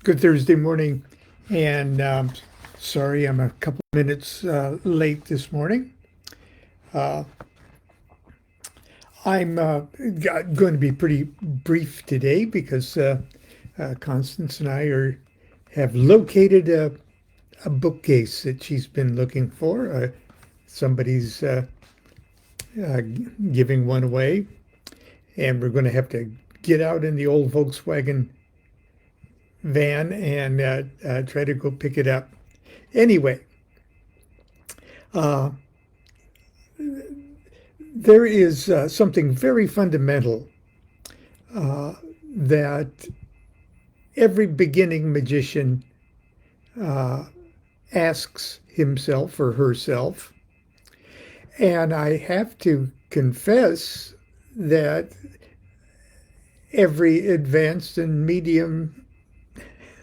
Good Thursday morning, and sorry I'm a couple minutes late this morning. Uh, I'm going to be pretty brief today because Constance and I have located a bookcase that she's been looking for. Somebody's uh, giving one away, and we're going to have to get out in the old Volkswagen van and try to go pick it up. Anyway, uh, there is something very fundamental that every beginning magician uh, asks himself or herself. And I have to confess that every advanced and medium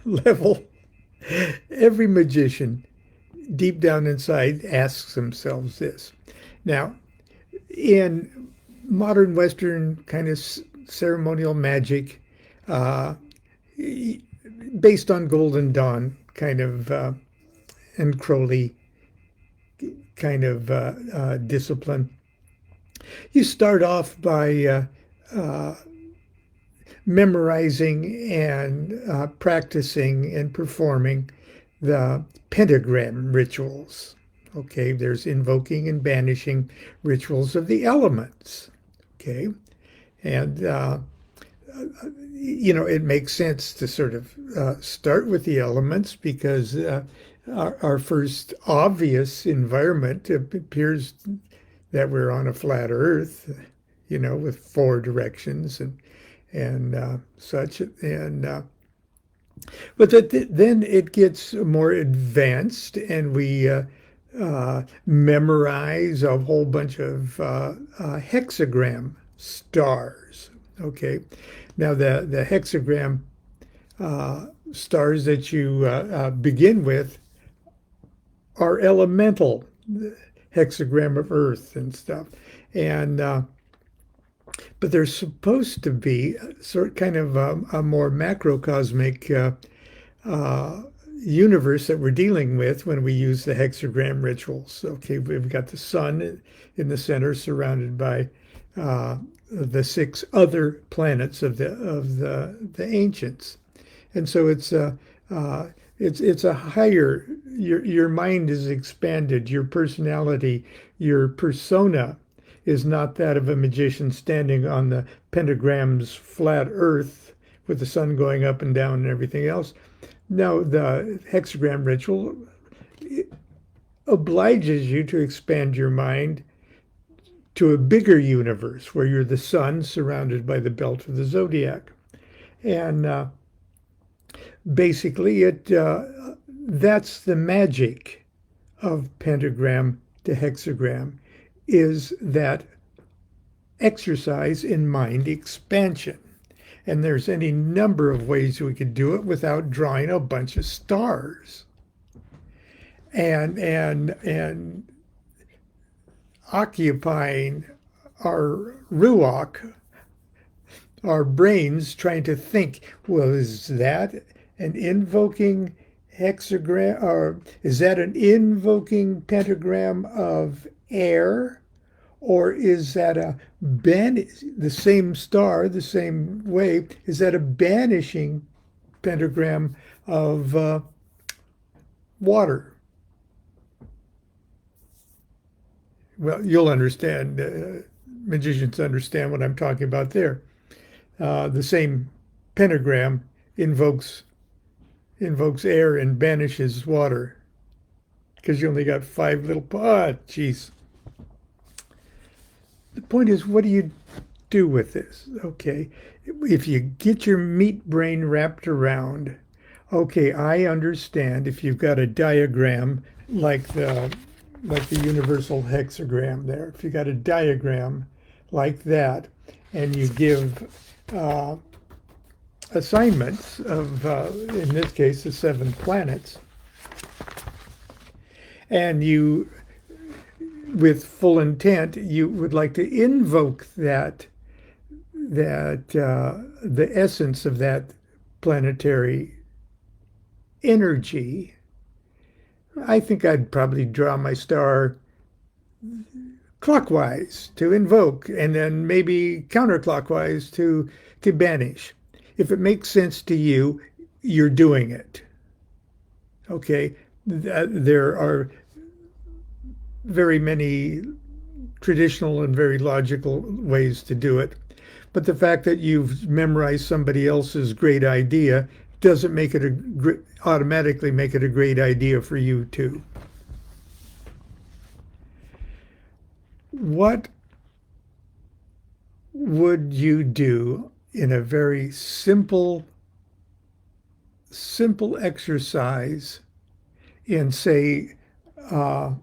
level, every magician deep down inside asks themselves this. Now, in modern Western kind of ceremonial magic, uh, based on Golden Dawn kind of and Crowley kind of discipline, you start off by memorizing and practicing and performing the pentagram rituals. Okay, there's invoking and banishing rituals of the elements. Okay, and it makes sense to sort of start with the elements because our first obvious environment appears that we're on a flat Earth, with four directions and such. And but then it gets more advanced, and we memorize a whole bunch of hexagram stars. Okay, now the hexagram stars that you begin with are elemental, hexagram of Earth and stuff, and but there's supposed to be kind of a more macrocosmic universe that we're dealing with when we use the hexagram rituals. Okay, we've got the sun in the center, surrounded by the six other planets of the ancients, and so it's a higher. Your mind is expanded. Your personality, your persona, is not that of a magician standing on the pentagram's flat Earth with the sun going up and down and everything else. No, the hexagram ritual obliges you to expand your mind to a bigger universe where you're the sun surrounded by the belt of the zodiac. And basically, that's the magic of pentagram to hexagram, is that exercise in mind expansion. And there's any number of ways we could do it without drawing a bunch of stars and occupying our ruach, our brains, trying to think, well, is that an invoking hexagram, or is that an invoking pentagram of air, or is that the same star, the same way, is that a banishing pentagram of water? Well, you'll understand. Magicians understand what I'm talking about there. The same pentagram invokes air and banishes water because you only got five little. Geez. The point is, what do you do with this? Okay, if you get your meat brain wrapped around, okay, I understand if you've got a diagram like the universal hexagram there. If you got a diagram like that, and you give assignments of, in this case, the 7 planets, and you, with full intent, you would like to invoke the essence of that planetary energy, I think I'd probably draw my star clockwise to invoke, and then maybe counterclockwise to banish. If it makes sense to you, you're doing it. Okay, there are very many traditional and very logical ways to do it. But the fact that you've memorized somebody else's great idea doesn't make it automatically make it a great idea for you too. What would you do in a very simple exercise in, say, uh,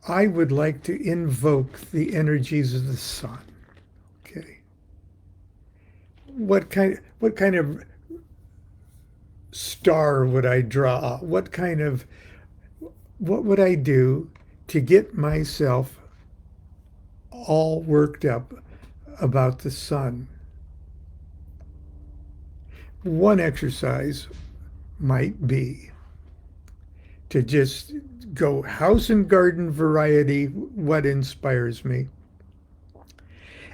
I would like to invoke the energies of the sun. Okay. What kind of star would I draw? What would I do to get myself all worked up about the sun? One exercise might be to just go house and garden variety, what inspires me.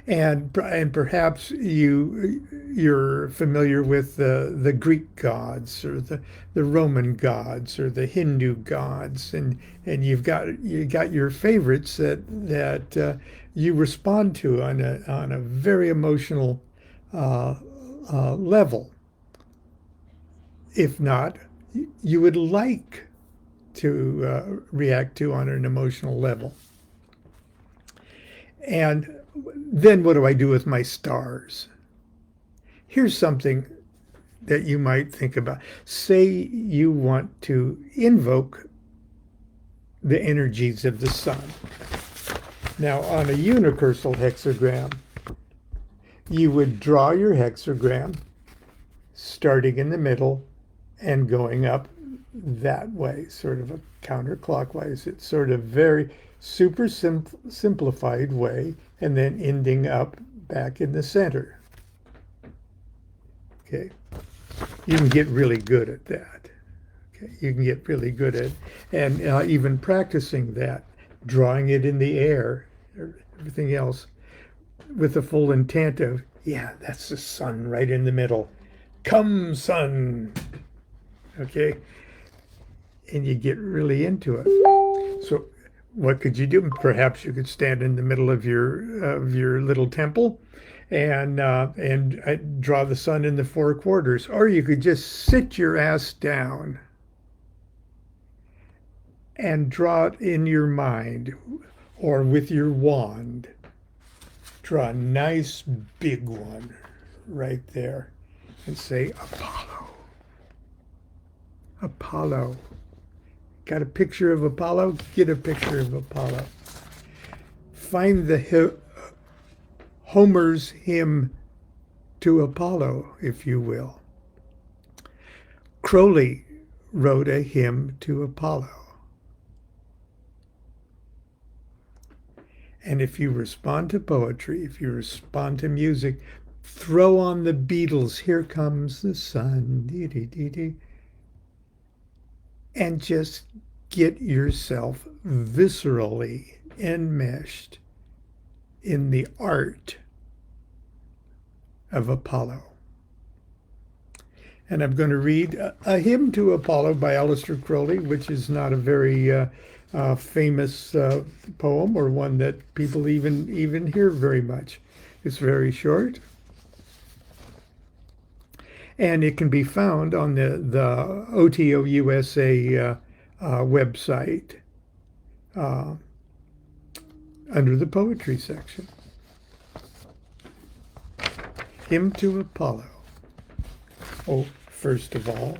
And perhaps you're familiar with the Greek gods or the Roman gods or the Hindu gods, and you got your favorites that you respond to on a very emotional level. If not, you would like to react to on an emotional level. And then what do I do with my stars? Here's something that you might think about. Say you want to invoke the energies of the sun. Now, on a unicursal hexagram, you would draw your hexagram starting in the middle and going up that way, sort of a counterclockwise. It's sort of very super simplified way, and then ending up back in the center. Okay, you can get really good at that. Okay, you can get really good at, and even practicing that, drawing it in the air, everything else, with the full intent of, yeah, that's the sun right in the middle. Come, sun. Okay, and you get really into it. So what could you do? Perhaps you could stand in the middle of your little temple and draw the sun in the four quarters, or you could just sit your ass down and draw it in your mind or with your wand. Draw a nice big one right there and say, Apollo. Apollo. Got a picture of Apollo? Get a picture of Apollo. Find the Homer's hymn to Apollo, if you will. Crowley wrote a hymn to Apollo. And if you respond to poetry, if you respond to music, throw on the Beatles, Here Comes the Sun, dee, dee, dee, dee, and just get yourself viscerally enmeshed in the art of Apollo. And I'm going to read a hymn to Apollo by Aleister Crowley, which is not a very famous poem, or one that people even hear very much. It's very short, and it can be found on the OTO USA website under the poetry section. Hymn to Apollo. Oh, first of all,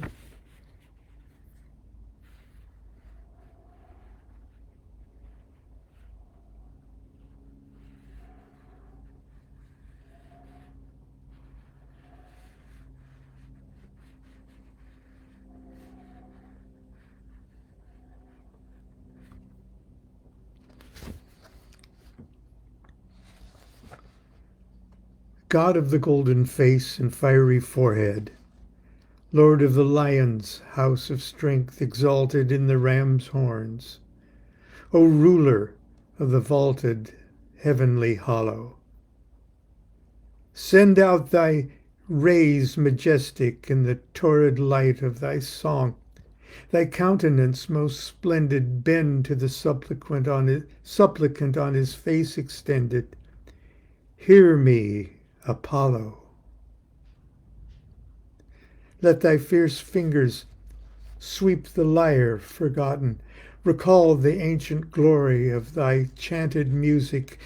God of the golden face and fiery forehead, Lord of the lions, house of strength, exalted in the ram's horns, O ruler of the vaulted heavenly hollow, send out thy rays majestic in the torrid light of thy song. Thy countenance most splendid bend to the supplicant on his face extended. Hear me, Apollo. Let thy fierce fingers sweep the lyre forgotten. Recall the ancient glory of thy chanted music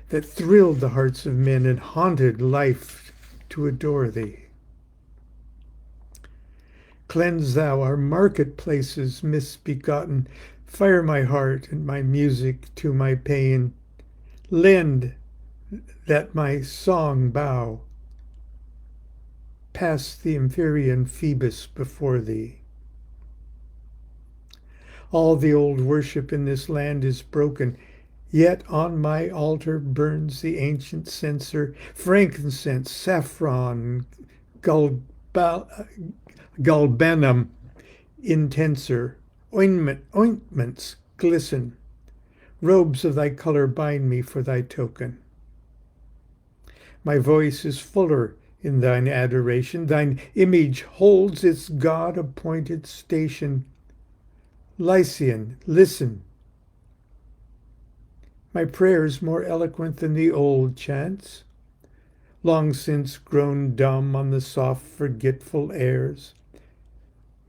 that thrilled the hearts of men and haunted life to adore thee. Cleanse thou our marketplaces misbegotten. Fire my heart and my music to my pain. Lend that my song bow past the Empyrean Phoebus before thee. All the old worship in this land is broken, yet on my altar burns the ancient censer, frankincense, saffron, galbanum intenser, ointments glisten. Robes of thy color bind me for thy token. My voice is fuller in thine adoration. Thine image holds its God-appointed station. Lycian, listen. My prayers more eloquent than the old chants, long since grown dumb on the soft, forgetful airs.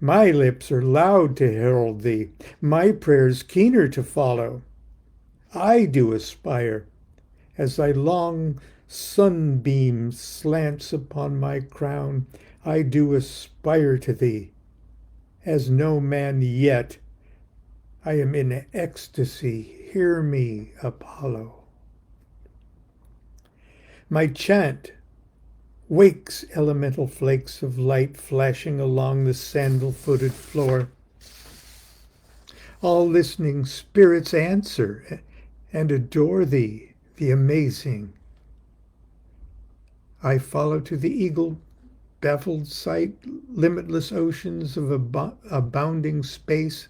My lips are loud to herald thee, my prayers keener to follow. I do aspire, as thy long sunbeam slants upon my crown, I do aspire to thee, as no man yet. I am in ecstasy. Hear me, Apollo. My chant wakes elemental flakes of light flashing along the sandal-footed floor. All listening spirits answer and adore thee, the amazing. I follow to the eagle baffled sight, limitless oceans of abounding space,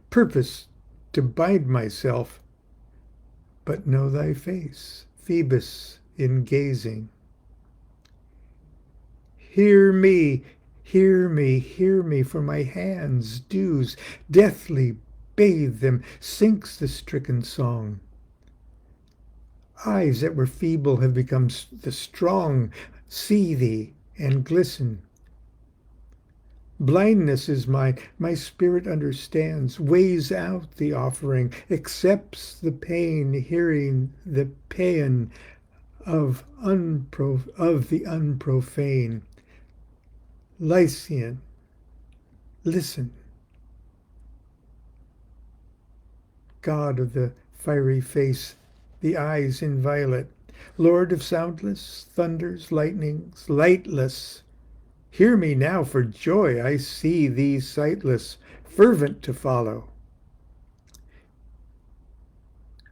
purpose to bind myself, but know thy face, Phoebus, in gazing. Hear me, hear me, hear me, for my hands' dews deathly bathe them, sinks the stricken song. Eyes that were feeble have become the strong, see thee and glisten. Blindness is mine, my spirit understands, weighs out the offering, accepts the pain, hearing the paean of the unprofane. Lycian, listen. God of the fiery face, the eyes inviolate, Lord of soundless thunders, lightnings, lightless, hear me now for joy, I see thee sightless, fervent to follow.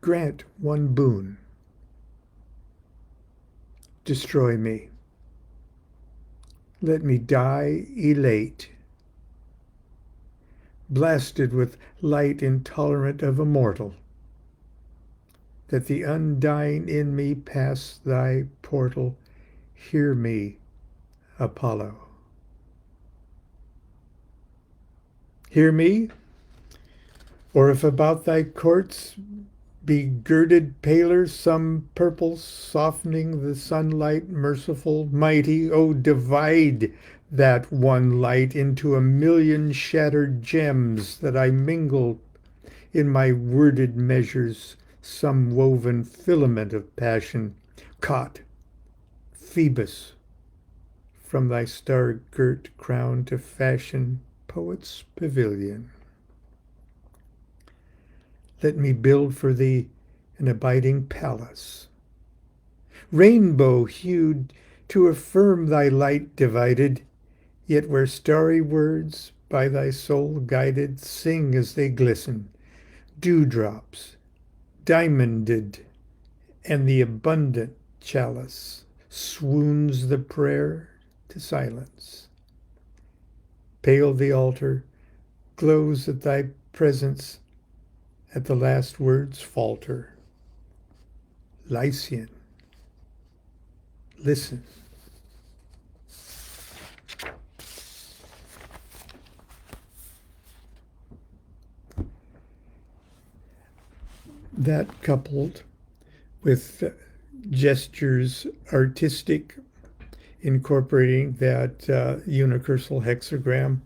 Grant one boon. Destroy me. Let me die elate, blasted with light intolerant of a mortal, that the undying in me pass thy portal. Hear me, Apollo. Hear me, or if about thy courts be girded paler some purple softening the sunlight merciful, mighty, oh, divide that one light into a million shattered gems, that I mingle in my worded measures some woven filament of passion, caught, Phoebus, from thy star-girt crown to fashion poet's pavilion. Let me build for thee an abiding palace, rainbow-hued to affirm thy light divided, yet where starry words, by thy soul guided, sing as they glisten, dewdrops, diamonded, and the abundant chalice swoons the prayer to silence. Pale the altar, glows at thy presence, at the last words falter. Lycian, listen. That coupled with gestures artistic, incorporating that unicursal hexagram,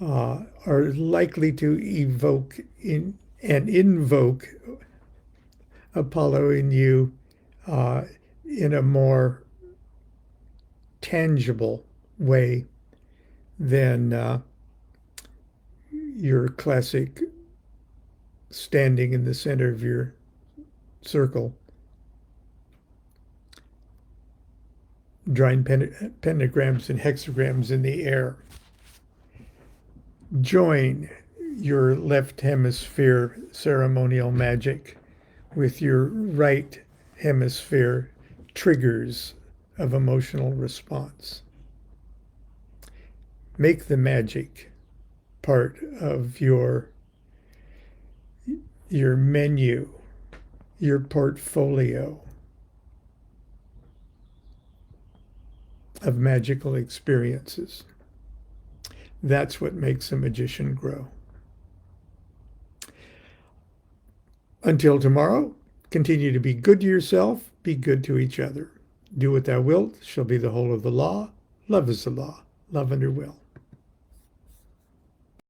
are likely to evoke and invoke Apollo in you in a more tangible way than your classic standing in the center of your circle, drawing pentagrams and hexagrams in the air. Join your left hemisphere ceremonial magic with your right hemisphere triggers of emotional response. Make the magic part of your menu, your portfolio of magical experiences. That's what makes a magician grow. Until tomorrow, continue to be good to yourself, be good to each other. Do what thou wilt shall be the whole of the law. Love is the law. Love under will.